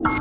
जैसा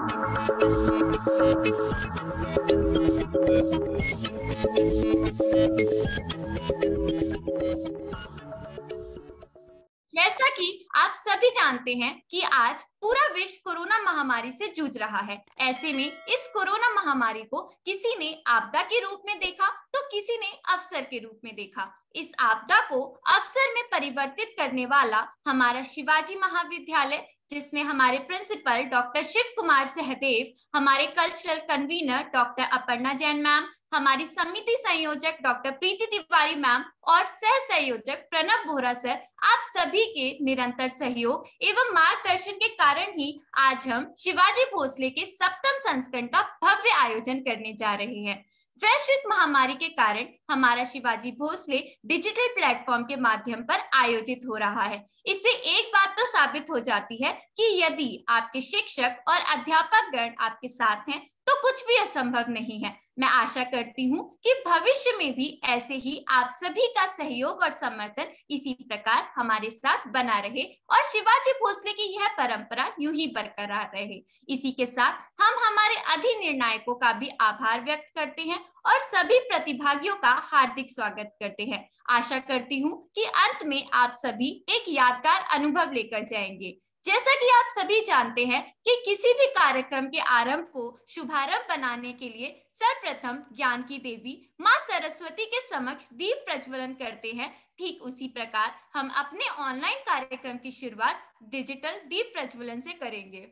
कि आप सभी जानते हैं कि आज पूरा विश्व कोरोना महामारी से जूझ रहा है। ऐसे में इस कोरोना महामारी को किसी ने आपदा के रूप में देखा तो किसी ने अवसर के रूप में देखा। इस आपदा को अवसर में परिवर्तित करने वाला हमारा शिवाजी महाविद्यालय, जिसमें हमारे प्रिंसिपल डॉक्टर शिव कुमार सहदेव, हमारे cultural convener doctor Aparna Jain ma'am, हमारी समिति संयोजक डॉक्टर प्रीति तिवारी मैम और सह संयोजक प्रणब बोहरा सर, आप सभी के निरंतर सहयोग एवं मार्गदर्शन के कारण ही आज हम शिवाजी भोसले के 7वें संस्करण का भव्य आयोजन करने जा रहे हैं। वैश्विक महामारी के कारण हमारा शिवाजी भोसले डिजिटल प्लेटफॉर्म के माध्यम पर आयोजित हो रहा है। इससे एक बात तो साबित हो जाती है कि यदि आपके शिक्षक और अध्यापक गण आपके साथ हैं तो कुछ भी असंभव नहीं है। मैं आशा करती हूँ कि भविष्य में भी ऐसे ही आप सभी का सहयोग और समर्थन इसी प्रकार हमारे साथ बना रहे और शिवाजी भोसले की यह परंपरा यूं ही बरकरार रहे। इसी के साथ हम हमारे अधिनिर्णायकों का भी आभार व्यक्त करते हैं और सभी प्रतिभागियों का हार्दिक स्वागत करते हैं। आशा करती हूँ कि अंत में आप सभी एक यादगार अनुभव लेकर जाएंगे। जैसा कि आप सभी जानते हैं कि किसी भी कार्यक्रम के आरंभ को शुभारंभ बनाने के लिए सर्वप्रथम ज्ञान की देवी मां सरस्वती के समक्ष दीप प्रज्वलन करते हैं। ठीक उसी प्रकार हम अपने ऑनलाइन कार्यक्रम की शुरुआत डिजिटल दीप प्रज्वलन से करेंगे।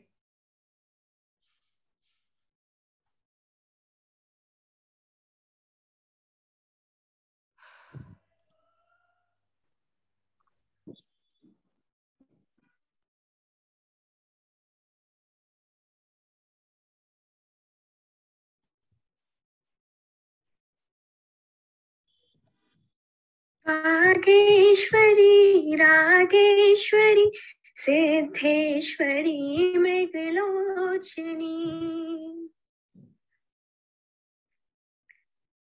रागेश्वरी रागेश्वरी सिद्धेश्वरी मृगलोचनी,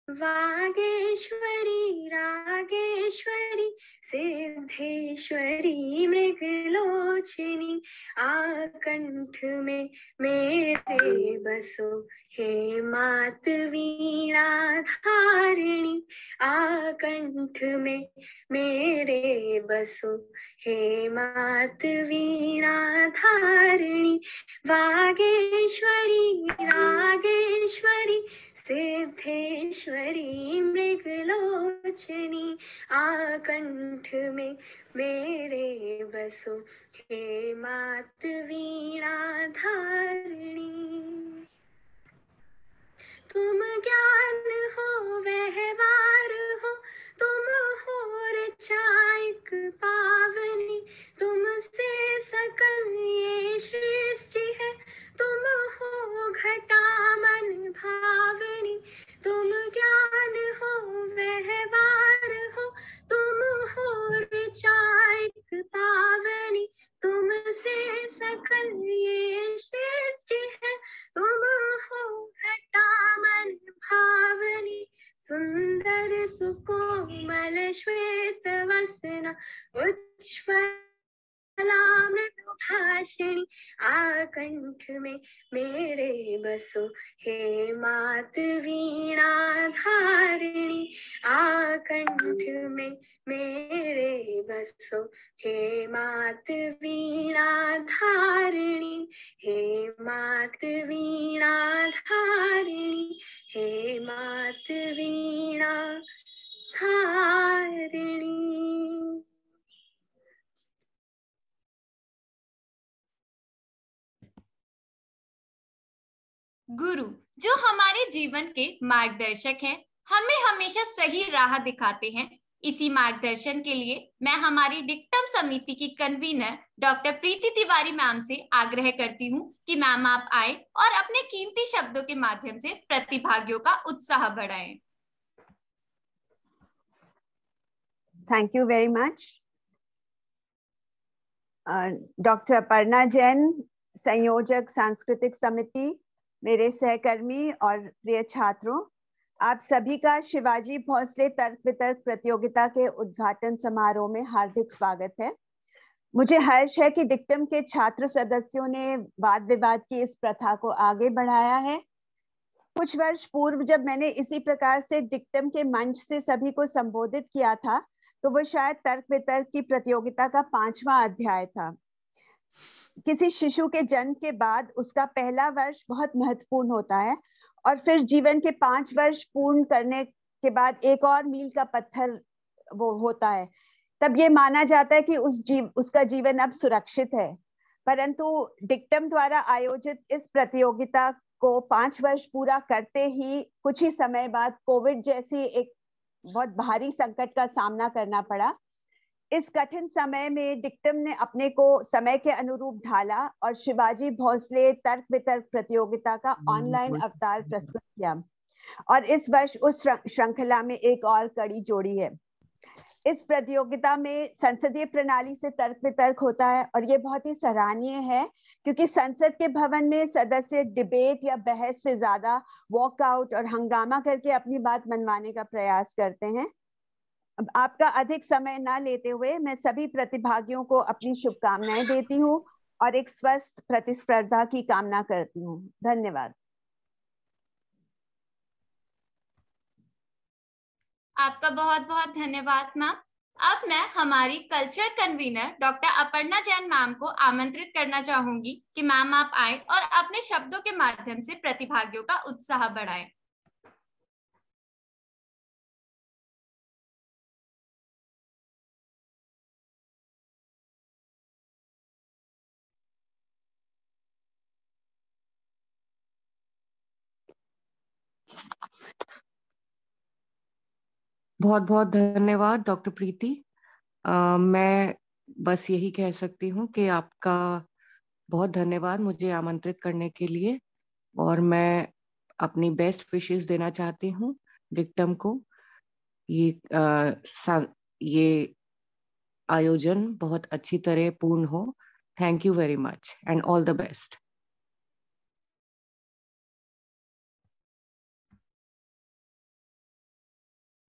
वागेश्वरी रागेश्वरी सिद्धेश्वरी मृगलोचनी, आकंठ में मेरे बसो हे मात वीणा धारिणी, आकंठ में मेरे बसो हे मात वीणा धारिणी, वागेश्वरी रागेश्वरी सिद्धेश्वरी मृगलोचनी, आकंठ में मेरे बसो हे मात वीणा धारिणी। तुम ज्ञान हो व्यवहार हो, तुम हो ऋचाइक पावनी, तुमसे सकल ये सृष्टि है, तुम हो घटा मन भावनी, तुम ज्ञान हो व्यवहार हो, तुम हो ऋचाइक पावनी, तुमसे सकल ये सृष्टि है, तुम हो घटा मन भावनी, सुंदर सुकोमल श्वेत वसना उज्ज्वला मृदुभाषिणी, आकंठ में मेरे बसो हे मात वीणा धारिणी, आकंठ में मेरे बसो हे मात वीणा धारिणी, हे मात वीणा धारिणी, हे मात वीणा धारिणी। गुरु जो हमारे जीवन के मार्गदर्शक हैं, हमें हमेशा सही राह दिखाते हैं। इसी मार्गदर्शन के लिए मैं हमारी डिक्टम समिति की कन्वीनर डॉक्टर प्रीति तिवारी मैम से आग्रह करती हूँ कि मैम आप आए और अपने कीमती शब्दों के माध्यम से प्रतिभागियों का उत्साह बढ़ाएं। Thank you very much. Doctor Aparna Jain, संयोजक सांस्कृतिक समिति, मेरे सहकर्मी और प्रिय छात्रों, आप सभी का शिवाजी भोसले तर्क वितर्क प्रतियोगिता के उद्घाटन समारोह में हार्दिक स्वागत है। मुझे हर्ष है कि डिक्टम के छात्र सदस्यों ने वाद विवाद की इस प्रथा को आगे बढ़ाया है। कुछ वर्ष पूर्व जब मैंने इसी प्रकार से डिक्टम के मंच से सभी को संबोधित किया था, तो वो शायद तर्क वितर्क की प्रतियोगिता का 5वां अध्याय था। किसी शिशु के जन्म के बाद उसका पहला वर्ष बहुत महत्वपूर्ण होता है, और फिर जीवन के 5 वर्ष पूर्ण करने के बाद एक और मील का पत्थर वो होता है। तब ये माना जाता है कि उसका जीवन अब सुरक्षित है। परंतु डिक्टम द्वारा आयोजित इस प्रतियोगिता को 5 वर्ष पूरा करते ही कुछ ही समय बाद कोविड जैसी एक बहुत भारी संकट का सामना करना पड़ा। इस कठिन समय में डिक्टम ने अपने को समय के अनुरूप ढाला और शिवाजी भोसले तर्क वितर्क प्रतियोगिता का ऑनलाइन अवतार प्रस्तुत किया, और इस वर्ष उस श्रृंखला में एक और कड़ी जोड़ी है। इस प्रतियोगिता में संसदीय प्रणाली से तर्क वितर्क होता है, और ये बहुत ही सराहनीय है क्योंकि संसद के भवन में सदस्य डिबेट या बहस से ज्यादा वॉकआउट और हंगामा करके अपनी बात मनवाने का प्रयास करते हैं। अब आपका अधिक समय ना लेते हुए मैं सभी प्रतिभागियों को अपनी शुभकामनाएं देती हूँ और एक स्वस्थ प्रतिस्पर्धा की कामना करती हूँ। धन्यवाद। आपका बहुत बहुत धन्यवाद मैम। अब मैं हमारी culture convener doctor Aparna Jain ma'am को आमंत्रित करना चाहूंगी कि मैम आप आए और अपने शब्दों के माध्यम से प्रतिभागियों का उत्साह बढ़ाएं। बहुत बहुत धन्यवाद डॉक्टर प्रीति। मैं बस यही कह सकती हूँ कि आपका बहुत धन्यवाद मुझे आमंत्रित करने के लिए, और मैं अपनी बेस्ट विशेस देना चाहती हूँ डिक्टम को। ये आयोजन बहुत अच्छी तरह पूर्ण हो। Thank you very much and all the best.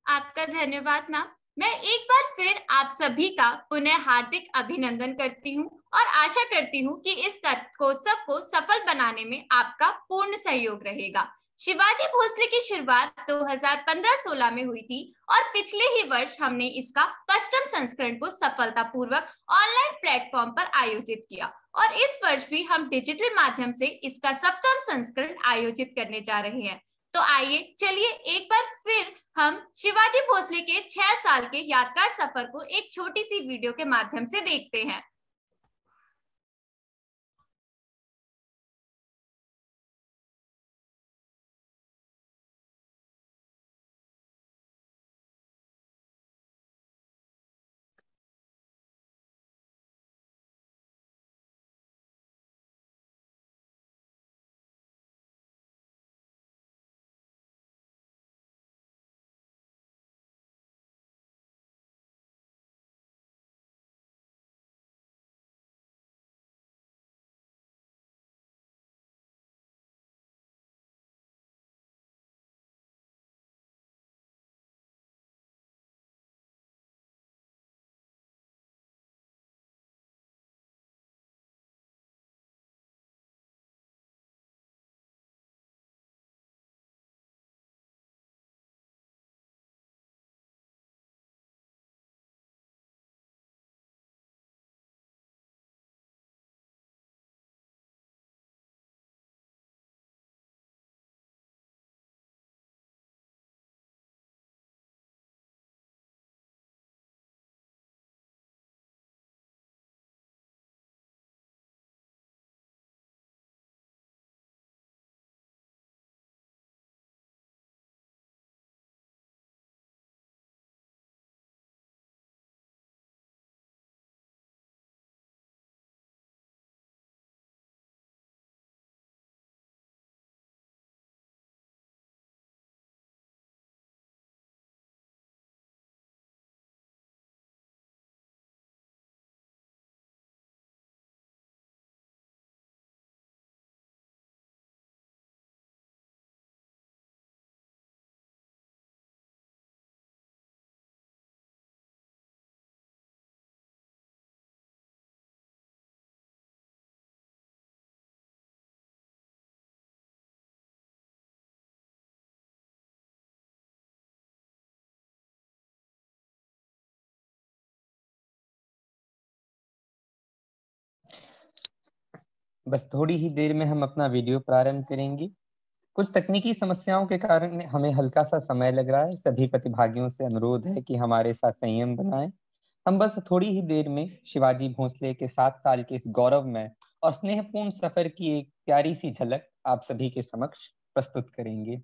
आपका धन्यवाद मैम। मैं एक बार फिर आप सभी का पुनः हार्दिक अभिनंदन करती हूँ और आशा करती हूँ कि इस तर्कोत्सव को सफल बनाने में आपका पूर्ण सहयोग रहेगा। शिवाजी भोसले की शुरुआत 2015-16 में हुई थी और पिछले ही वर्ष हमने इसका 5वां संस्करण को सफलतापूर्वक ऑनलाइन प्लेटफॉर्म पर आयोजित किया, और इस वर्ष भी हम डिजिटल माध्यम से इसका 7वां संस्करण आयोजित करने जा रहे हैं। तो आइए चलिए एक बार फिर हम शिवाजी भोसले के 6 साल के यादगार सफर को एक छोटी सी वीडियो के माध्यम से देखते हैं। बस थोड़ी ही देर में हम अपना वीडियो प्रारंभ करेंगे। कुछ तकनीकी समस्याओं के कारण हमें हल्का सा समय लग रहा है। सभी प्रतिभागियों से अनुरोध है कि हमारे साथ संयम बनाएं। हम बस थोड़ी ही देर में शिवाजी भोसले के 7 साल के इस गौरवमय और स्नेहपूर्ण सफर की एक प्यारी सी झलक आप सभी के समक्ष प्रस्तुत करेंगे।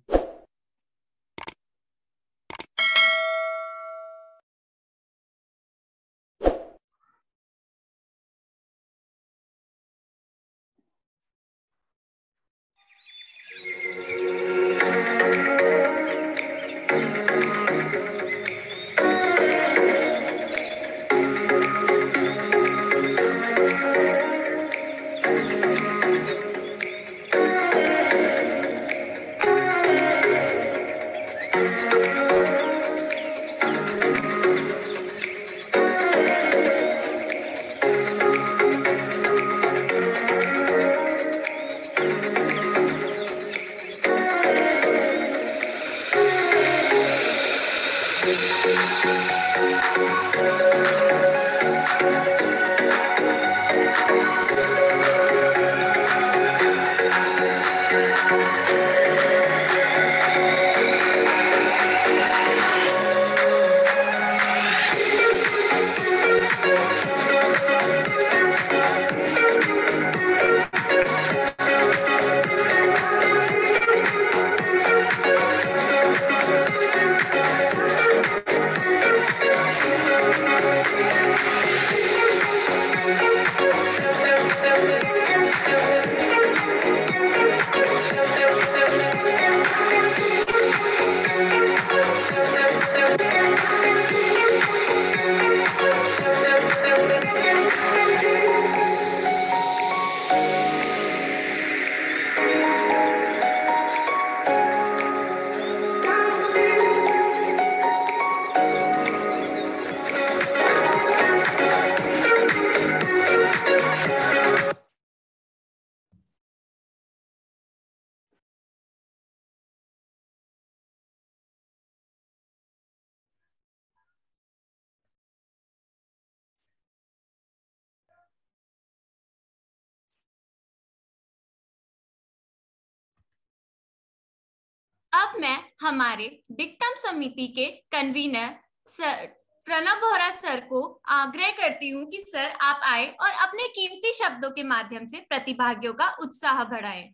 अब मैं हमारे डिक्टम समिति के convener sir Pranab Bohra sir को आग्रह करती हूँ कि सर आप आए और अपने कीमती शब्दों के माध्यम से प्रतिभागियों का उत्साह बढ़ाएं।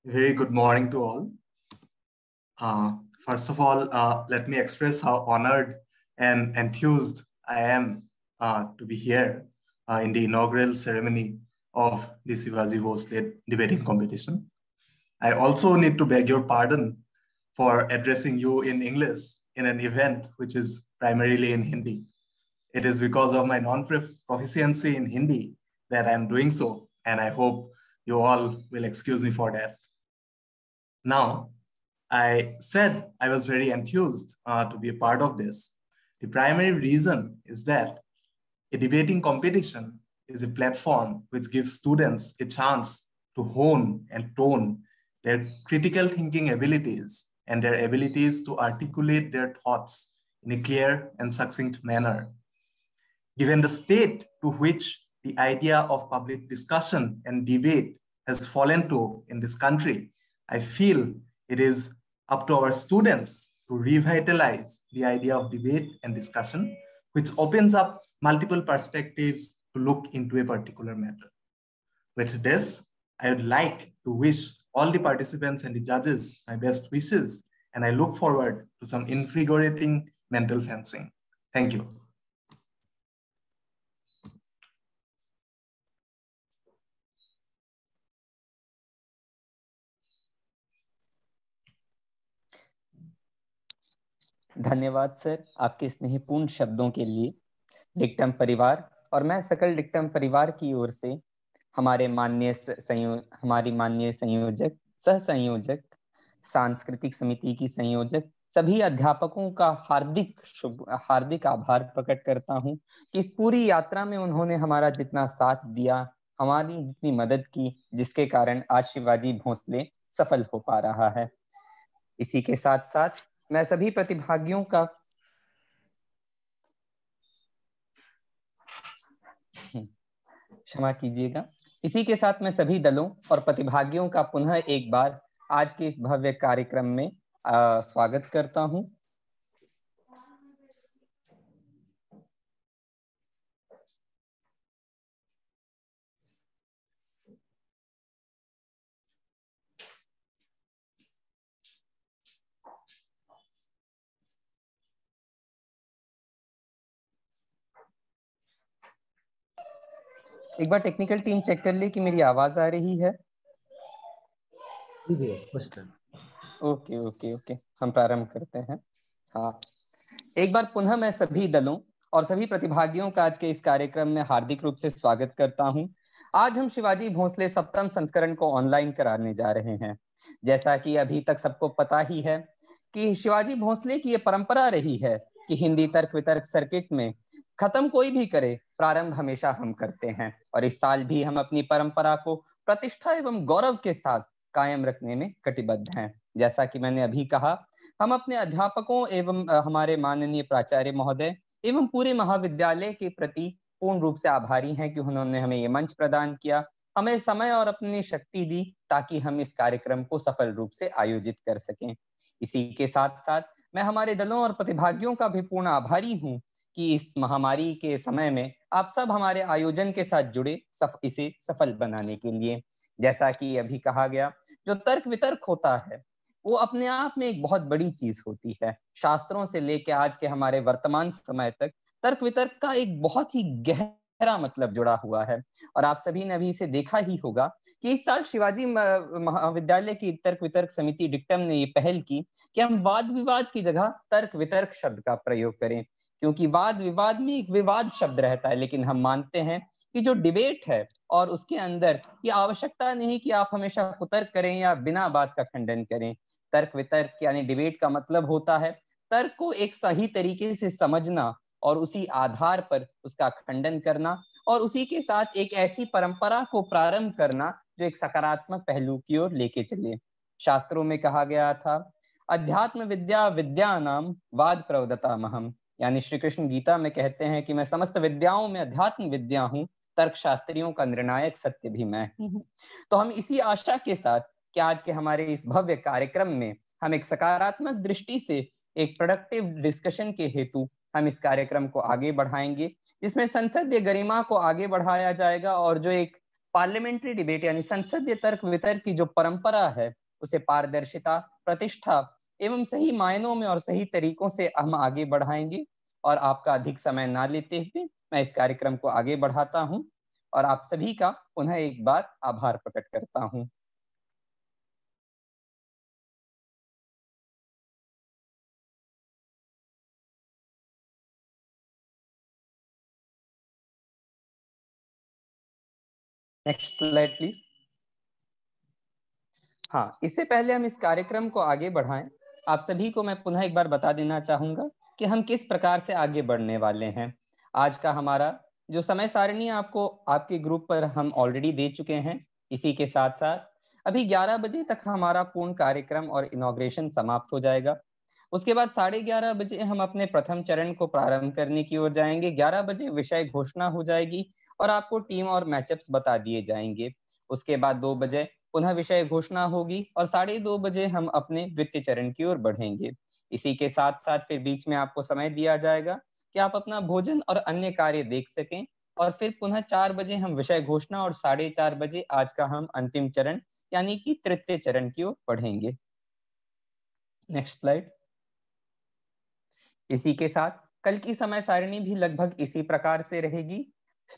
Very good morning to all. First of all, let me express how honored and enthused I am to be here in the inaugural ceremony of the Shivaji Bhosle debating competition. I also need to beg your pardon for addressing you in English in an event which is primarily in Hindi. It is because of my non-proficiency in Hindi that I am doing so, and I hope you all will excuse me for that. Now, I said I was very enthused to be a part of this. The primary reason is that a debating competition is a platform which gives students a chance to hone and tone their critical thinking abilities and their abilities to articulate their thoughts in a clear and succinct manner. Given the state to which the idea of public discussion and debate has fallen to in this country, I feel it is up to our students to revitalize the idea of debate and discussion, which opens up multiple perspectives to look into a particular matter. With this, I would like to wish all the participants and the judges my best wishes, and I look forward to some invigorating mental fencing. Thank you. धन्यवाद sir आपके स्नेहपूर्ण शब्दों के लिए। Dictum परिवार और मैं सकल dictum परिवार की ओर से हमारी माननीय संयोजक, सह संयोजक, सांस्कृतिक समिति की संयोजक, सभी अध्यापकों का हार्दिक आभार प्रकट करता हूं कि इस पूरी यात्रा में उन्होंने हमारा जितना साथ दिया, हमारी जितनी मदद की, जिसके कारण आज शिवाजी भोसले सफल हो पा रहा है। इसी के साथ साथ मैं सभी प्रतिभागियों का क्षमा कीजिएगा, इसी के साथ मैं सभी दलों और प्रतिभागियों का पुनः एक बार आज के इस भव्य कार्यक्रम में स्वागत करता हूं। एक बार टेक्निकल टीम चेक कर ले कि मेरी आवाज आ रही है। ओके ओके ओके, हम प्रारंभ करते हैं। हाँ, एक बार पुनः मैं सभी दलों और सभी प्रतिभागियों का आज के इस कार्यक्रम में हार्दिक रूप से स्वागत करता हूं। आज हम शिवाजी भोंसले 7वें संस्करण को ऑनलाइन कराने जा रहे हैं। जैसा कि अभी तक सबको पता ही है कि शिवाजी भोंसले की ये परंपरा रही है कि हिंदी तर्क वितर्क सर्किट में खत्म कोई भी करे, प्रारंभ हमेशा हम करते हैं। और इस साल भी हम अपनी परंपरा को प्रतिष्ठा एवं गौरव के साथ कायम रखने में कटिबद्ध हैं। जैसा कि मैंने अभी कहा, हम अपने अध्यापकों एवं हमारे माननीय प्राचार्य महोदय एवं पूरे महाविद्यालय के प्रति पूर्ण रूप से आभारी हैं कि उन्होंने हमें ये मंच प्रदान किया, हमें समय और अपनी शक्ति दी ताकि हम इस कार्यक्रम को सफल रूप से आयोजित कर सकें। इसी के साथ साथ मैं हमारे दलों और प्रतिभागियों का भी पूर्ण आभारी हूं कि इस महामारी के समय में आप सब हमारे आयोजन के साथ जुड़े इसे सफल बनाने के लिए। जैसा कि अभी कहा गया, जो तर्क वितर्क होता है वो अपने आप में एक बहुत बड़ी चीज होती है। शास्त्रों से लेकर आज के हमारे वर्तमान समय तक तर्क वितर्क का एक बहुत ही गहरा मतलब जुड़ा हुआ है। और आप सभी ने अभी इसे देखा ही होगा कि इस साल शिवाजी महाविद्यालय की तर्क वितर्क समिति डिक्टम ने ये पहल की कि हम वाद विवाद की जगह तर्क वितर्क शब्द का प्रयोग करें, क्योंकि वाद विवाद में एक विवाद शब्द रहता है, लेकिन हम मानते हैं कि जो डिबेट है और उसके अंदर ये आवश्यकता नहीं कि आप हमेशा कुतर्क करें या बिना बात का खंडन करें। तर्क वितर्क यानी डिबेट का मतलब होता है तर्क को एक सही तरीके से समझना और उसी आधार पर उसका खंडन करना, और उसी के साथ एक ऐसी परंपरा को प्रारंभ करना जो एक सकारात्मक पहलू की ओर लेके चले। शास्त्रों में कहा गया था, अध्यात्म विद्या विद्या नाम वाद प्रवदता महम, यानी श्री कृष्ण गीता में कहते हैं कि मैं समस्त विद्याओं में अध्यात्म विद्या हूँ, तर्क शास्त्रियों का निर्णायक सत्य भी मैं ही हूँ। तो हम इसी आशा के साथ कि आज के हमारे इस भव्य कार्यक्रम में हम एक सकारात्मक दृष्टि से एक प्रोडक्टिव डिस्कशन के हेतु हम इस कार्यक्रम को आगे बढ़ाएंगे, जिसमें संसदीय गरिमा को आगे बढ़ाया जाएगा और जो एक पार्लियामेंट्री डिबेट यानी संसदीय तर्क वितर्क की जो परंपरा है उसे पारदर्शिता, प्रतिष्ठा एवं सही मायनों में और सही तरीकों से हम आगे बढ़ाएंगे। और आपका अधिक समय ना लेते हुए मैं इस कार्यक्रम को आगे बढ़ाता हूं और आप सभी का पुनः एक बार आभार प्रकट करता हूं। Next slide please. हाँ, इससे पहले हम इस कार्यक्रम को आगे बढ़ाएं, आप सभी को मैं पुनः एक बार बता देना चाहूंगा कि हम किस प्रकार से आगे बढ़ने वाले हैं। आज का हमारा जो समय सारणी आपको आपके ग्रुप पर हम ऑलरेडी दे चुके हैं। इसी के साथ साथ अभी 11 बजे तक हमारा पूर्ण कार्यक्रम और इनॉग्रेशन समाप्त हो जाएगा। उसके बाद 11:30 बजे हम अपने प्रथम चरण को प्रारंभ करने की ओर जाएंगे। 11 बजे विषय घोषणा हो जाएगी और आपको टीम और मैचअप्स बता दिए जाएंगे। उसके बाद 2 बजे पुनः विषय घोषणा होगी और 2:30 बजे हम अपने द्वितीय चरण की ओर बढ़ेंगे। इसी के साथ साथ फिर बीच में आपको समय दिया जाएगा कि आप अपना भोजन और अन्य कार्य देख सकें, और फिर पुनः 4 बजे हम विषय घोषणा और 4:30 बजे आज का हम अंतिम चरण यानी कि तृतीय चरण की ओर बढ़ेंगे। Next slide. इसी के साथ कल की समय सारणी भी लगभग इसी प्रकार से रहेगी।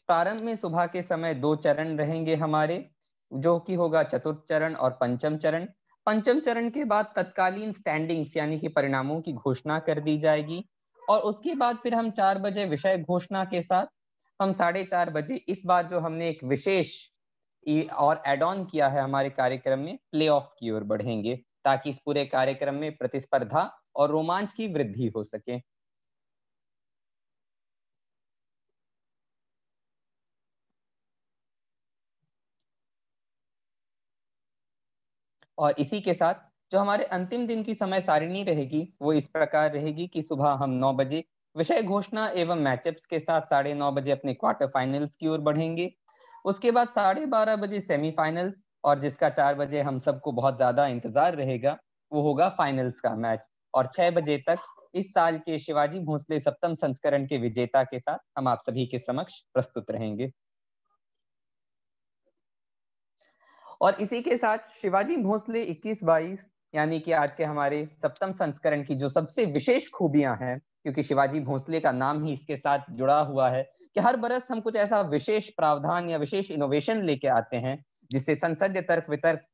प्रारंभ में सुबह के समय 2 चरण रहेंगे हमारे, जो कि होगा चतुर्थ चरण और पंचम चरण। पंचम चरण के बाद तत्कालीन स्टैंडिंग्स यानी कि परिणामों की घोषणा कर दी जाएगी, और उसके बाद फिर हम 4 बजे विषय घोषणा के साथ हम 4:30 बजे इस बार जो हमने एक विशेष और एड ऑन किया है हमारे कार्यक्रम में, प्ले ऑफ की ओर बढ़ेंगे, ताकि इस पूरे कार्यक्रम में प्रतिस्पर्धा और रोमांच की वृद्धि हो सके। और इसी के साथ जो हमारे अंतिम दिन की समय सारिणी रहेगी वो इस प्रकार रहेगी कि सुबह हम 9 बजे विषय घोषणा एवं मैचअप्स के साथ 9:30 बजे अपने क्वार्टर फाइनल्स की ओर बढ़ेंगे। उसके बाद 12:30 बजे सेमीफाइनल्स, और जिसका 4 बजे हम सबको बहुत ज्यादा इंतजार रहेगा वो होगा फाइनल्स का मैच। और 6 बजे तक इस साल के शिवाजी भोसले सप्तम संस्करण के विजेता के साथ हम आप सभी के समक्ष प्रस्तुत रहेंगे। और इसी के साथ शिवाजी भोसले 21-22 यानी कि आज के हमारे सप्तम संस्करण की जो सबसे विशेष खूबियां हैं, क्योंकि शिवाजी भोसले का नाम ही इसके साथ जुड़ा हुआ है कि हर बरस हम कुछ ऐसा विशेष प्रावधान या विशेष इनोवेशन लेके आते हैं जिससे संसदीय तर्क वितर्क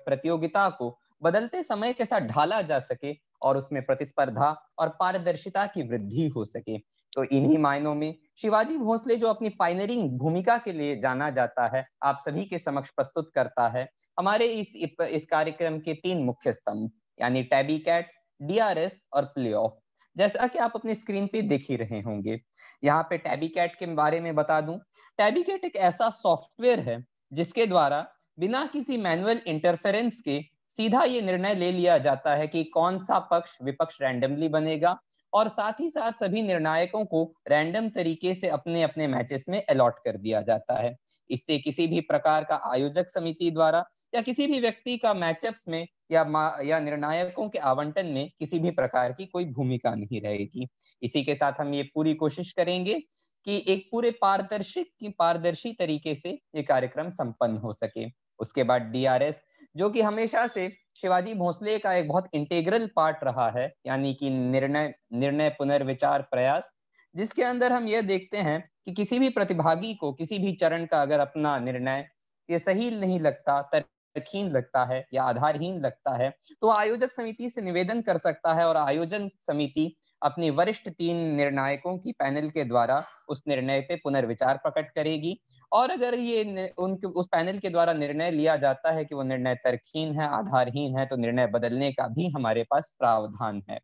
प्रतियोगिता को बदलते समय के साथ ढाला जा सके और उसमें प्रतिस्पर्धा और पारदर्शिता की वृद्धि हो सके। तो इन्हीं मायनों में शिवाजी भोसले जो अपनी पायनियरिंग भूमिका के लिए जाना जाता है, आप सभी के समक्ष प्रस्तुत करता है हमारे इस कार्यक्रम के 3 मुख्य स्तंभ, यानी टैबी कैट, डीआरएस और प्ले ऑफ। जैसा कि आप अपनी स्क्रीन पे देख ही रहे होंगे। यहाँ पे टैबी कैट के बारे में बता दूं, टैबी कैट एक ऐसा सॉफ्टवेयर है जिसके द्वारा बिना किसी मैनुअल इंटरफेरेंस के सीधा ये निर्णय ले लिया जाता है कि कौन सा पक्ष विपक्ष रैंडमली बनेगा, और साथ ही साथ सभी निर्णायकों को रैंडम तरीके से अपने अपने मैचेस में अलॉट कर दिया जाता है। इससे किसी भी प्रकार का आयोजक समिति द्वारा या किसी भी व्यक्ति का मैचअप्स में या निर्णायकों के आवंटन में किसी भी प्रकार की कोई भूमिका नहीं रहेगी। इसी के साथ हम ये पूरी कोशिश करेंगे कि एक पूरे पारदर्शी तरीके से ये कार्यक्रम संपन्न हो सके। उसके बाद डीआरएस, जो कि हमेशा से शिवाजी भोसले का एक बहुत इंटीग्रल पार्ट रहा है, यानी कि निर्णय पुनर्विचार प्रयास, जिसके अंदर हम यह देखते हैं कि किसी भी प्रतिभागी को किसी भी चरण का अगर अपना निर्णय ये सही नहीं लगता, तर्कहीन लगता है या आधारहीन लगता है, तो आयोजक समिति से निवेदन कर सकता है और आयोजन समिति अपनी वरिष्ठ 3 निर्णायकों की पैनल के द्वारा उस निर्णय पे पुनर्विचार प्रकट करेगी। और अगर ये उस पैनल के द्वारा निर्णय लिया जाता है कि वो निर्णय तर्कहीन है, आधारहीन है, तो निर्णय बदलने का भी हमारे पास प्रावधान है।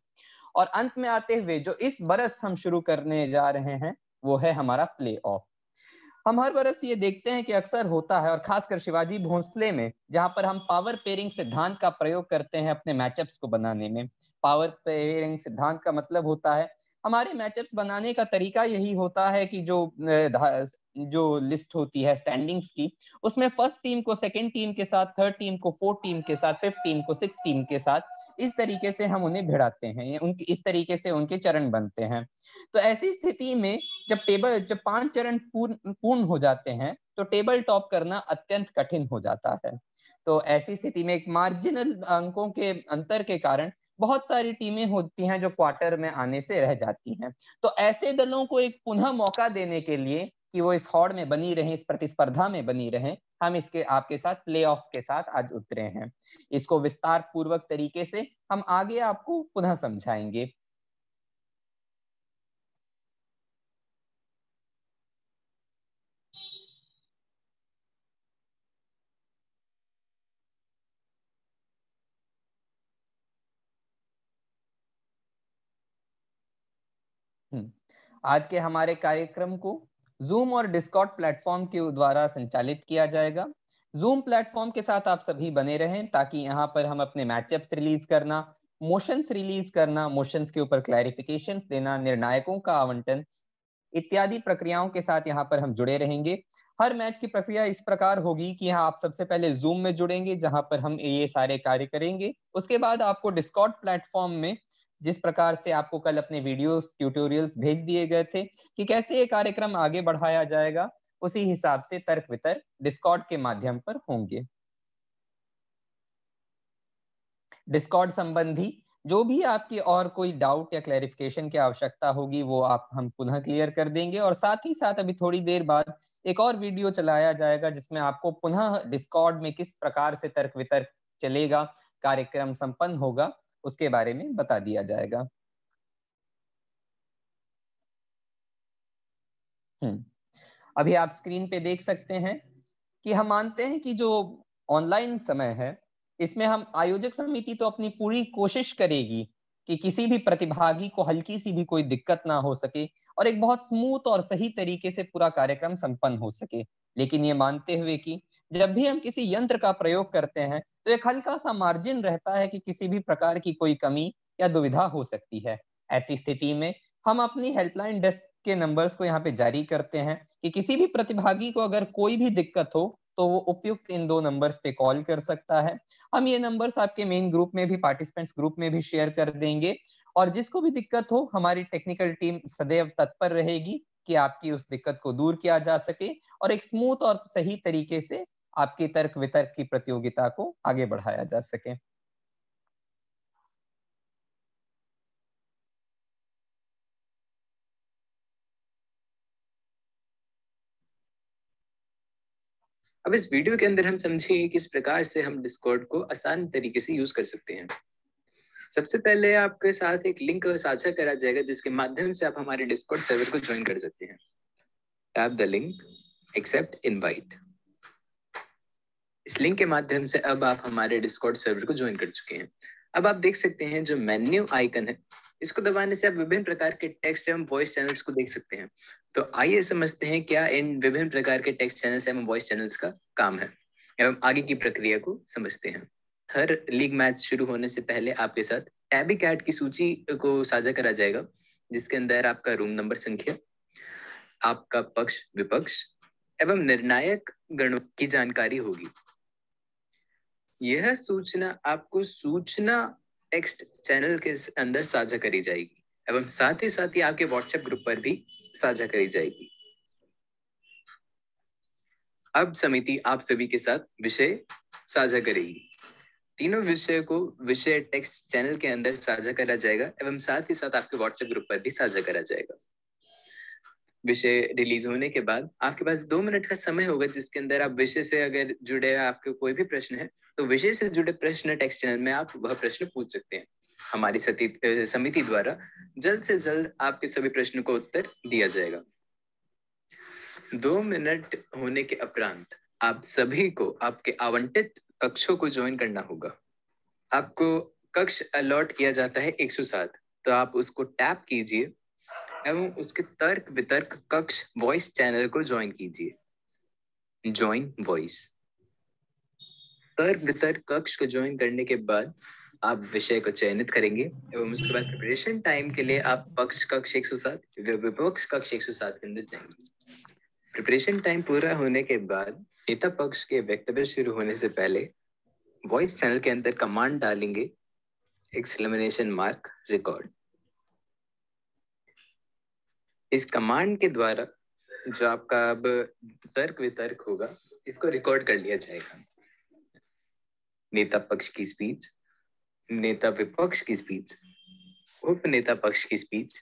और अंत में आते हुए जो इस बरस हम शुरू करने जा रहे हैं वो है हमारा प्ले ऑफ। हम हर बरस ये देखते हैं कि अक्सर होता है, और खासकर शिवाजी भोसले में, जहां पर हम पावर पेयरिंग सिद्धांत का प्रयोग करते हैं अपने मैचअप्स को बनाने में। पावर पेयरिंग सिद्धांत का मतलब होता है हमारे मैचअप्स बनाने का तरीका यही होता है कि जो लिस्ट होती है स्टैंडिंग्स की, उसमें फर्स्ट टीम को सेकंड टीम के साथ, थर्ड टीम को फोर्थ टीम के साथ, फिफ्थ टीम को सिक्स टीम के साथ, इस तरीके से हम उन्हें भिड़ाते हैं, उनकी इस तरीके से उनके चरण बनते हैं। तो ऐसी स्थिति में जब 5 चरण पूर्ण हो जाते हैं तो टेबल टॉप करना अत्यंत कठिन हो जाता है। तो ऐसी स्थिति में एक मार्जिनल अंकों के अंतर के कारण बहुत सारी टीमें होती हैं जो क्वार्टर में आने से रह जाती हैं। तो ऐसे दलों को एक पुनः मौका देने के लिए कि वो इस हॉड़ में बनी रहें, इस प्रतिस्पर्धा में बनी रहें, हम इसके आपके साथ प्ले ऑफ के साथ आज उतरे हैं। इसको विस्तार पूर्वक तरीके से हम आगे आपको पुनः समझाएंगे। आज के हमारे कार्यक्रम को जूम और डिस्कॉर्ड प्लेटफॉर्म के द्वारा संचालित किया जाएगा। जूम प्लेटफॉर्म के साथ आप सभी बने रहें ताकि यहाँ पर हम अपने मैचअप्स रिलीज करना, मोशंस रिलीज करना, मोशंस के ऊपर क्लैरिफिकेशंस देना, निर्णायकों का आवंटन इत्यादि प्रक्रियाओं के साथ यहाँ पर हम जुड़े रहेंगे। हर मैच की प्रक्रिया इस प्रकार होगी कि यहाँ आप सबसे पहले जूम में जुड़ेंगे जहां पर हम ये सारे कार्य करेंगे। उसके बाद आपको डिस्कॉर्ड प्लेटफॉर्म में, जिस प्रकार से आपको कल अपने वीडियोस ट्यूटोरियल्स भेज दिए गए थे कि कैसे ये कार्यक्रम आगे बढ़ाया जाएगा, उसी हिसाब से तर्क वितर्क डिस्कॉर्ड के माध्यम पर होंगे। डिस्कॉर्ड संबंधी जो भी आपकी और कोई डाउट या क्लैरिफिकेशन की आवश्यकता होगी वो हम पुनः क्लियर कर देंगे। और साथ ही साथ अभी थोड़ी देर बाद एक और वीडियो चलाया जाएगा जिसमें आपको पुनः डिस्कॉर्ड में किस प्रकार से तर्क वितर्क चलेगा, कार्यक्रम संपन्न होगा, उसके बारे में बता दिया जाएगा। अभी आप स्क्रीन पे देख सकते हैं कि हम मानते हैं कि जो ऑनलाइन समय है इसमें हम आयोजक समिति तो अपनी पूरी कोशिश करेगी कि किसी भी प्रतिभागी को हल्की सी भी कोई दिक्कत ना हो सके और एक बहुत स्मूथ और सही तरीके से पूरा कार्यक्रम संपन्न हो सके। लेकिन ये मानते हुए कि जब भी हम किसी यंत्र का प्रयोग करते हैं तो एक हल्का सा मार्जिन रहता है कि किसी भी प्रकार की कोई कमी या दुविधा हो सकती है। ऐसी स्थिति में हम अपनी हेल्पलाइन डेस्क के नंबर्स को यहाँ पे जारी करते हैं कि किसी भी प्रतिभागी को अगर कोई भी दिक्कत हो तो वो उपयुक्त इन 2 नंबर्स पे कॉल कर सकता है। हम ये नंबर्स आपके मेन ग्रुप में भी, पार्टिसिपेंट्स ग्रुप में भी शेयर कर देंगे, और जिसको भी दिक्कत हो हमारी टेक्निकल टीम सदैव तत्पर रहेगी कि आपकी उस दिक्कत को दूर किया जा सके और एक स्मूथ और सही तरीके से आपकी तर्क वितर्क की प्रतियोगिता को आगे बढ़ाया जा सके। अब इस वीडियो के अंदर हम समझेंगे किस प्रकार से हम डिस्कॉर्ड को आसान तरीके से यूज कर सकते हैं। सबसे पहले आपके साथ एक लिंक साझा करा जाएगा जिसके माध्यम से आप हमारे डिस्कॉर्ड सर्वर को ज्वाइन कर सकते हैं। Tap the link, accept invite. इस लिंक के माध्यम से अब आप हमारे डिस्कॉर्ड सर्वर को ज्वाइन कर चुके हैं। अब आप देख सकते हैं जो मेन्यू आइकन है, इसको दबाने से आप विभिन्न प्रकार के टेक्स्ट एवं वॉइस चैनल्स को देख सकते हैं। तो आइए समझते हैं क्या इन विभिन्न प्रकार के टेक्स्ट चैनल्स एवं वॉइस चैनल्स का काम है एवं आगे की प्रक्रिया को समझते हैं। हर लीग मैच शुरू होने से पहले आपके साथ टैबी कैट की सूची को साझा करा जाएगा जिसके अंदर आपका रूम नंबर, संख्या, आपका पक्ष विपक्ष एवं निर्णायक गणों की जानकारी होगी। यह सूचना आपको सूचना टेक्स्ट चैनल के अंदर साझा करी जाएगी एवं साथ ही आपके व्हाट्सएप ग्रुप पर भी साझा करी जाएगी। अब समिति आप सभी के साथ विषय साझा करेगी। तीनों विषय को विषय टेक्स्ट चैनल के अंदर साझा करा जाएगा एवं साथ ही साथ आपके व्हाट्सएप ग्रुप पर भी साझा करा जाएगा। विषय रिलीज होने के बाद आपके पास 2 मिनट का समय होगा जिसके अंदर आप विषय से अगर जुड़े आपके कोई भी प्रश्न है तो विषय से जुड़े प्रश्न टेक्स्ट चैनल में आप वह प्रश्न पूछ सकते हैं। हमारी समिति द्वारा जल्द से जल्द आपके सभी प्रश्नों को उत्तर दिया जाएगा। 2 मिनट होने के उपरांत आप सभी को आपके आवंटित कक्षों को ज्वाइन करना होगा। आपको कक्ष अलॉट किया जाता है 107, तो आप उसको टैप कीजिए एवं उसके तर्क वितर्क कक्ष वॉइस चैनल को ज्वाइन कीजिए। Join voice. तर्क वितर्क कक्ष को ज्वाइन करने के बाद आप विषय को चयनित करेंगे एवं उसके बाद प्रिपरेशन टाइम के लिए आप पक्ष कक्ष 107 विपक्ष कक्ष 107 के अंदर जाएंगे। प्रिपरेशन टाइम पूरा होने के बाद नेता पक्ष के वक्तव्य शुरू होने से पहले वॉइस चैनल के अंदर कमांड डालेंगे एक्सक्लेमेशन मार्क रिकॉर्ड। इस कमांड के द्वारा जो आपका अब तर्क वितर्क होगा इसको रिकॉर्ड कर लिया जाएगा। नेता पक्ष की स्पीच, नेता विपक्ष की स्पीच, उपनेता पक्ष की स्पीच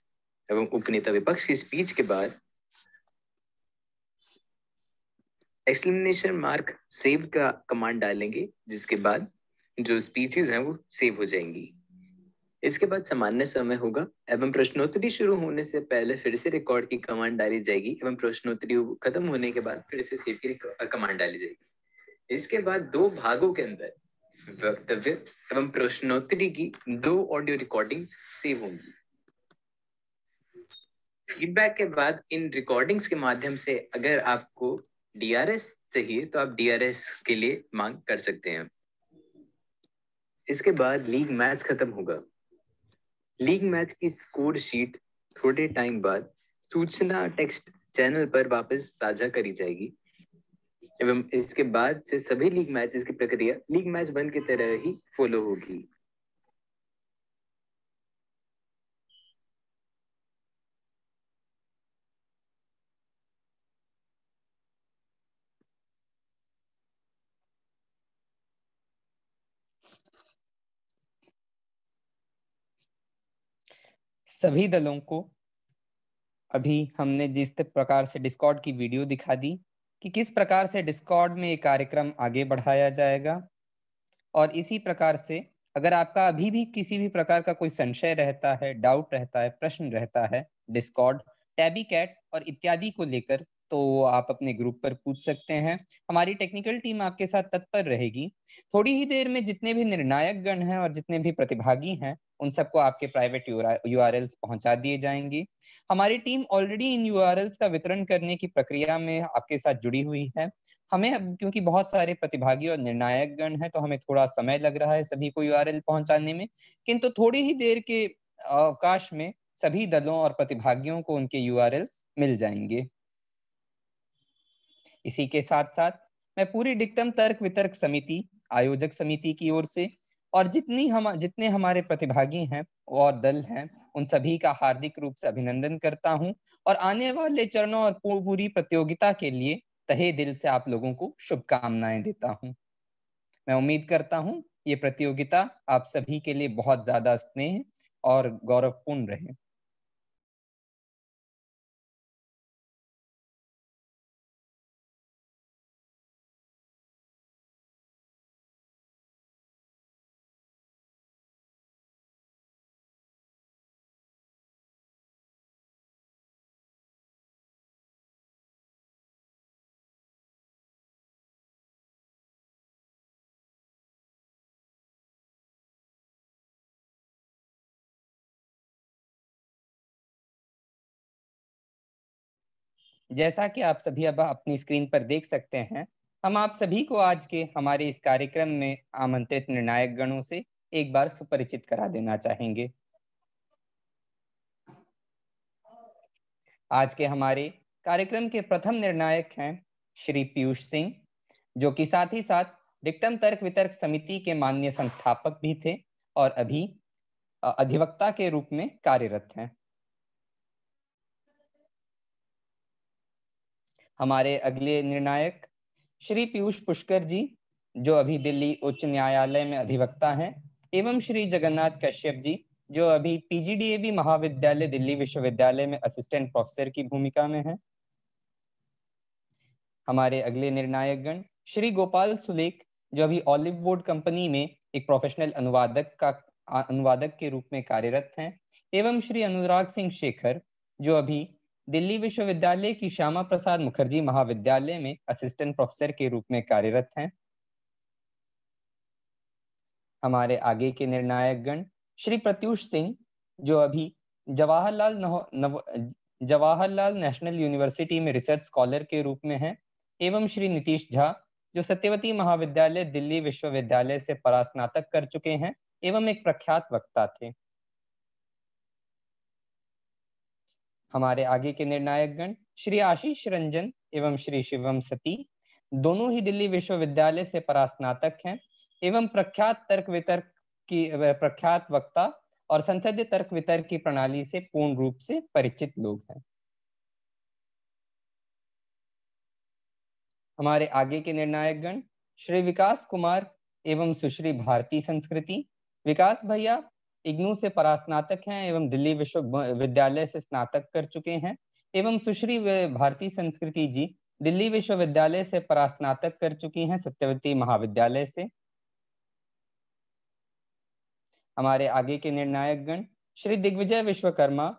एवं उपनेता विपक्ष की स्पीच के बाद एक्सक्लेमेशन मार्क सेव का कमांड डालेंगे जिसके बाद जो स्पीचेस हैं वो सेव हो जाएंगी। इसके बाद सामान्य समय होगा एवं प्रश्नोत्तरी शुरू होने से पहले फिर से रिकॉर्ड की कमांड डाली जाएगी एवं प्रश्नोत्तरी खत्म होने के बाद फिर से सेव की कमांड डाली जाएगी। इसके बाद 2 भागों के अंदर वक्तव्य एवं प्रश्नोत्तरी की 2 ऑडियो रिकॉर्डिंग्स सेव होंगी। फीडबैक के बाद इन रिकॉर्डिंग्स के माध्यम से अगर आपको डीआरएस चाहिए तो आप डीआरएस के लिए मांग कर सकते हैं। इसके बाद लीग मैच खत्म होगा। लीग मैच की स्कोर शीट थोड़े टाइम बाद सूचना टेक्स्ट चैनल पर वापस साझा करी जाएगी एवं इसके बाद से सभी लीग मैचेस की प्रक्रिया लीग मैच 1 की तरह ही फॉलो होगी। सभी दलों को अभी हमने जिस प्रकार से डिस्कॉर्ड की वीडियो दिखा दी कि किस प्रकार से डिस्कॉर्ड में ये कार्यक्रम आगे बढ़ाया जाएगा, और इसी प्रकार से अगर आपका अभी भी किसी भी प्रकार का कोई संशय रहता है, डाउट रहता है, प्रश्न रहता है डिस्कॉर्ड, टैबी कैट और इत्यादि को लेकर, तो आप अपने ग्रुप पर पूछ सकते हैं। हमारी टेक्निकल टीम आपके साथ तत्पर रहेगी। थोड़ी ही देर में जितने भी निर्णायक गण हैं और जितने भी प्रतिभागी हैं उन सबको आपके प्राइवेट URLs पहुंचा दिए जाएंगे। हमारी टीम ऑलरेडी इन URLs का वितरण करने की प्रक्रिया में आपके साथ जुड़ी हुई है। हमें क्योंकि बहुत सारे प्रतिभागी और निर्णायक गण हैं तो हमें थोड़ा समय लग रहा है सभी को URL पहुंचाने में, किंतु थोड़ी ही देर के अवकाश में सभी दलों और प्रतिभागियों को उनके URLs मिल जाएंगे। इसी के साथ साथ मैं पूरी डिक्टम तर्क वितर्क समिति, आयोजक समिति की ओर से और जितने हमारे प्रतिभागी हैं और दल हैं उन सभी का हार्दिक रूप से अभिनंदन करता हूं और आने वाले चरणों और पूरी प्रतियोगिता के लिए तहे दिल से आप लोगों को शुभकामनाएं देता हूं। मैं उम्मीद करता हूं ये प्रतियोगिता आप सभी के लिए बहुत ज्यादा स्नेह और गौरवपूर्ण रहे। जैसा कि आप सभी अब अपनी स्क्रीन पर देख सकते हैं, हम आप सभी को आज के हमारे इस कार्यक्रम में आमंत्रित निर्णायक गणों से एक बार सुपरिचित करा देना चाहेंगे। आज के हमारे कार्यक्रम के प्रथम निर्णायक हैं श्री पीयूष सिंह, जो कि साथ ही साथ डिक्टम तर्क वितर्क समिति के माननीय संस्थापक भी थे और अभी अधिवक्ता के रूप में कार्यरत हैं। हमारे अगले निर्णायक श्री पीयूष पुष्कर जी, जो अभी दिल्ली उच्च न्यायालय में अधिवक्ता हैं, एवं श्री जगन्नाथ कश्यप जी, जो अभी PGDAB महाविद्यालय दिल्ली विश्वविद्यालय में असिस्टेंट प्रोफेसर की भूमिका में हैं। हमारे अगले निर्णायक गण श्री गोपाल सुलेख, जो अभी ऑलिव बोर्ड कंपनी में एक प्रोफेशनल अनुवादक के रूप में कार्यरत हैं, एवं श्री अनुराग सिंह शेखर, जो अभी दिल्ली विश्वविद्यालय की श्यामा प्रसाद मुखर्जी महाविद्यालय में असिस्टेंट प्रोफेसर के रूप में कार्यरत हैं। हमारे आगे के निर्णायक गण श्री प्रत्युष सिंह, जो अभी जवाहरलाल नेशनल यूनिवर्सिटी में रिसर्च स्कॉलर के रूप में हैं, एवं श्री नीतीश झा, जो सत्यवती महाविद्यालय दिल्ली विश्वविद्यालय से परास्नातक कर चुके हैं एवं एक प्रख्यात वक्ता थे। हमारे आगे के निर्णायक गण श्री आशीष रंजन एवं श्री शिवम सती, दोनों ही दिल्ली विश्वविद्यालय से परास्नातक हैं एवं प्रख्यात तर्क वितर्क की प्रख्यात वक्ता और संसदीय तर्क वितर्क की प्रणाली से पूर्ण रूप से परिचित लोग हैं। हमारे आगे के निर्णायक गण श्री विकास कुमार एवं सुश्री भारती संस्कृति। विकास भैया इग्नू से परास्नातक हैं एवं दिल्ली विश्वविद्यालय से स्नातक कर चुके हैं, एवं सुश्री भारती संस्कृति जी दिल्ली विश्वविद्यालय से परास्नातक कर चुकी हैं सत्यवती महाविद्यालय से। हमारे आगे के निर्णायक गण श्री दिग्विजय विश्वकर्मा,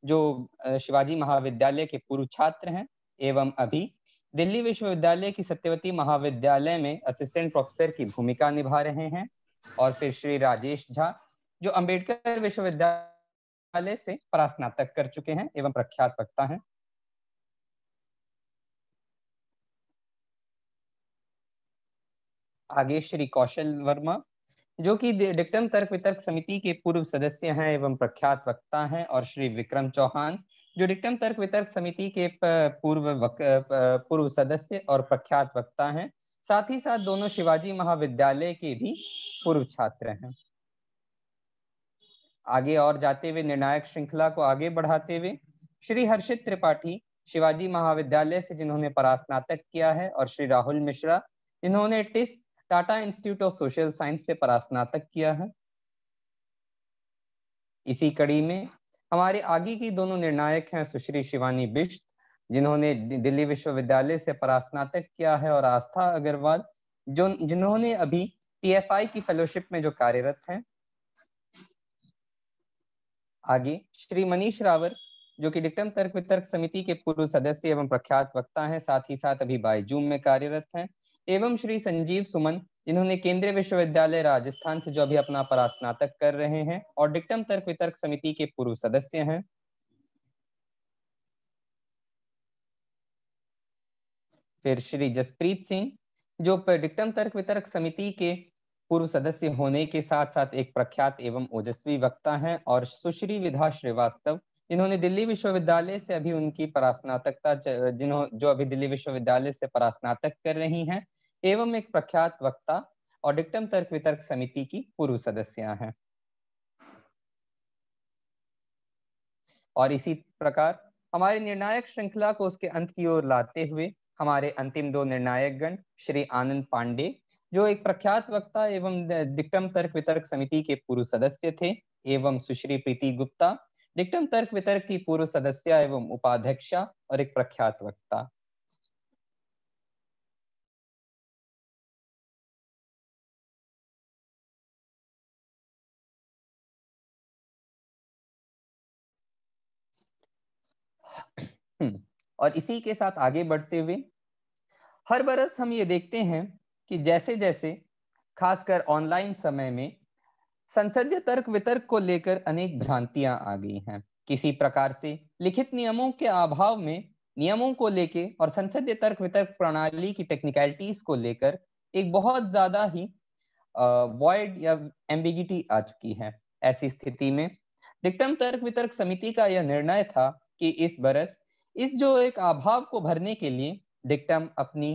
जो शिवाजी महाविद्यालय के पूर्व छात्र हैं एवं अभी दिल्ली विश्वविद्यालय की सत्यवती महाविद्यालय में असिस्टेंट प्रोफेसर की भूमिका निभा रहे हैं। और फिर श्री राजेश झा, जो अंबेडकर विश्वविद्यालय से परास्नातक कर चुके हैं एवं प्रख्यात वक्ता हैं। आगे श्री कौशल वर्मा, जो कि डिक्टम तर्क वितर्क समिति के पूर्व सदस्य हैं एवं प्रख्यात वक्ता हैं, और श्री विक्रम चौहान, जो डिक्टम तर्क वितर्क समिति के पूर्व सदस्य और प्रख्यात वक्ता हैं, साथ ही साथ दोनों शिवाजी महाविद्यालय के भी पूर्व छात्र हैं। आगे और जाते हुए निर्णायक श्रृंखला को आगे बढ़ाते हुए श्री हर्षित त्रिपाठी, शिवाजी महाविद्यालय से जिन्होंने परास्नातक किया है, और श्री राहुल मिश्रा, जिन्होंने TISS Tata institute of social science से परास्नातक किया है। इसी कड़ी में हमारे आगे की दोनों निर्णायक हैं सुश्री शिवानी बिष्ट, जिन्होंने दिल्ली विश्वविद्यालय से परास्नातक किया है, और आस्था अग्रवाल, जिन्होंने अभी TFI की फेलोशिप में जो कार्यरत हैं। आगे श्री मनीष रावर, जो कि डिक्टम तर्क वितर्क समिति के पूर्व सदस्य एवं प्रख्यात वक्ता हैं, साथ ही साथ अभी बाय जूम में कार्यरत हैं, एवं श्री संजीव सुमन, जिन्होंने केंद्रीय विश्वविद्यालय राजस्थान से जो अभी अपना परास्नातक कर रहे हैं और डिक्टम तर्क वितर्क समिति के पूर्व सदस्य हैं। फिर श्री जसप्रीत सिंह, जो डिक्टम तर्क वितर्क समिति के पूर्व सदस्य होने के साथ साथ एक प्रख्यात एवं ओजस्वी वक्ता हैं, और सुश्री विधा श्रीवास्तव, जिन्होंने दिल्ली विश्वविद्यालय से अभी उनकी परास्नातकता जो अभी दिल्ली विश्वविद्यालय से परास्नातक कर रही हैं, एवं एक प्रख्यात वक्ता और डिक्टम तर्क वितर्क समिति की पूर्व सदस्य हैं। और इसी प्रकार हमारी निर्णायक श्रृंखला को उसके अंत की ओर लाते हुए हमारे अंतिम दो निर्णायक गण श्री आनंद पांडे, जो एक प्रख्यात वक्ता एवं डिक्टम तर्क वितर्क समिति के पूर्व सदस्य थे, एवं सुश्री प्रीति गुप्ता, डिक्टम तर्क वितर्क की पूर्व सदस्य एवं उपाध्यक्षा और एक प्रख्यात वक्ता। और इसी के साथ आगे बढ़ते हुए हर बरस हम ये देखते हैं कि जैसे जैसे खासकर ऑनलाइन समय में संसदीय तर्क वितर्क को लेकर अनेक भ्रांतियां आ गई हैं। किसी प्रकार से लिखित नियमों के अभाव में नियमों को लेकर और संसदीय तर्क वितर्क प्रणाली की टेक्निकलिटीज को लेकर एक बहुत ज्यादा ही वॉइड या एम्बिगिटी आ चुकी है। ऐसी स्थिति में डिक्टम तर्क वितर्क समिति का यह निर्णय था कि इस बरस इस जो एक अभाव को भरने के लिए डिक्टम अपनी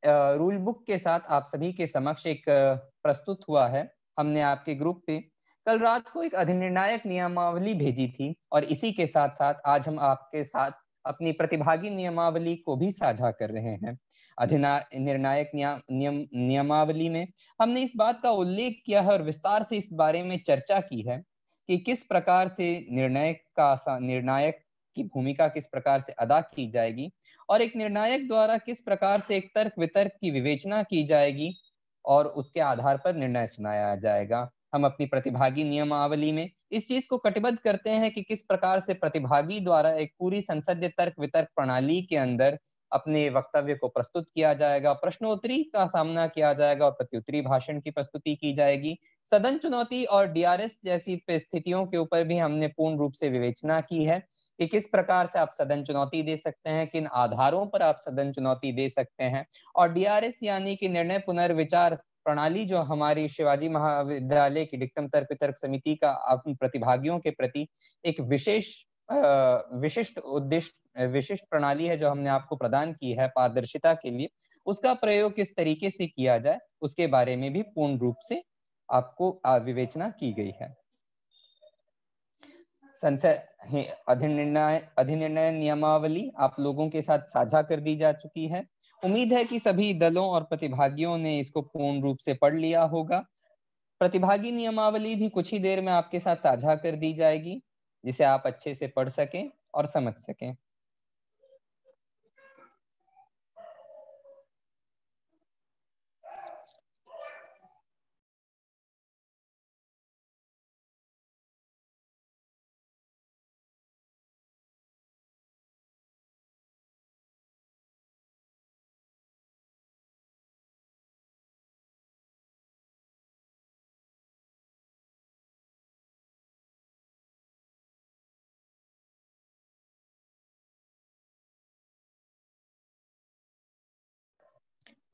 रूल बुक के साथ आप सभी के समक्ष एक प्रस्तुत हुआ है। हमने आपके ग्रुप पे कल रात को एक अधिनिर्णायक नियमावली भेजी थी, और इसी के साथ साथ आज हम आपके साथ अपनी प्रतिभागी नियमावली को भी साझा कर रहे हैं। निर्णायक नियमावली में हमने इस बात का उल्लेख किया है और विस्तार से इस बारे में चर्चा की है कि किस प्रकार से निर्णायक की भूमिका किस प्रकार से अदा की जाएगी, और एक निर्णायक द्वारा किस प्रकार से एक तर्क वितर्क की विवेचना की जाएगी और उसके आधार पर निर्णय सुनाया जाएगा। हम अपनी प्रतिभागी नियमावली में इस चीज को कटिबद्ध करते हैं कि किस प्रकार से प्रतिभागी द्वारा एक पूरी संसदीय तर्क वितर्क प्रणाली के अंदर अपने वक्तव्य को प्रस्तुत किया जाएगा, प्रश्नोत्तरी का सामना किया जाएगा और प्रत्युत्तरी भाषण की प्रस्तुति की जाएगी। सदन चुनौती और डीआरएस जैसी स्थितियों के ऊपर भी हमने पूर्ण रूप से विवेचना की है कि किस प्रकार से आप सदन चुनौती दे सकते हैं, किन आधारों पर आप सदन चुनौती दे सकते हैं, और डीआरएस यानी कि निर्णय पुनर्विचार प्रणाली जो हमारी शिवाजी महाविद्यालय की डिक्टम तर्क वितर्क समिति का अपने प्रतिभागियों के प्रति एक विशिष्ट प्रणाली है जो हमने आपको प्रदान की है पारदर्शिता के लिए, उसका प्रयोग किस तरीके से किया जाए उसके बारे में भी पूर्ण रूप से आपको विवेचना की गई है। अधिनिर्णय नियमावली आप लोगों के साथ साझा कर दी जा चुकी है। उम्मीद है कि सभी दलों और प्रतिभागियों ने इसको पूर्ण रूप से पढ़ लिया होगा। प्रतिभागी नियमावली भी कुछ ही देर में आपके साथ साझा कर दी जाएगी, जिसे आप अच्छे से पढ़ सकें और समझ सकें।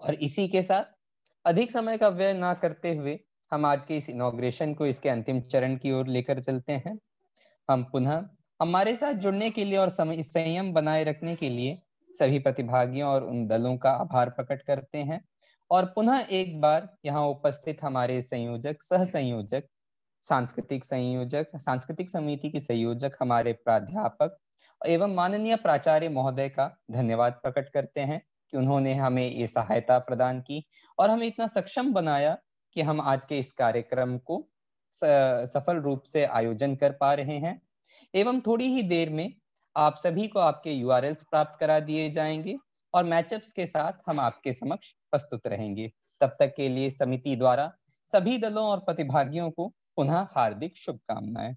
और इसी के साथ अधिक समय का व्यय ना करते हुए हम आज के इस इनॉग्रेशन को इसके अंतिम चरण की ओर लेकर चलते हैं। हम पुनः हमारे साथ जुड़ने के लिए और संयम बनाए रखने के लिए सभी प्रतिभागियों और उन दलों का आभार प्रकट करते हैं, और पुनः एक बार यहाँ उपस्थित हमारे संयोजक, सह संयोजक, सांस्कृतिक समिति की संयोजक, हमारे प्राध्यापक एवं माननीय प्राचार्य महोदय का धन्यवाद प्रकट करते हैं कि उन्होंने हमें ये सहायता प्रदान की और हमें इतना सक्षम बनाया कि हम आज के इस कार्यक्रम को सफल रूप से आयोजन कर पा रहे हैं। एवं थोड़ी ही देर में आप सभी को आपके URLs प्राप्त करा दिए जाएंगे और मैचअप्स के साथ हम आपके समक्ष प्रस्तुत रहेंगे। तब तक के लिए समिति द्वारा सभी दलों और प्रतिभागियों को पुनः हार्दिक शुभकामनाएं।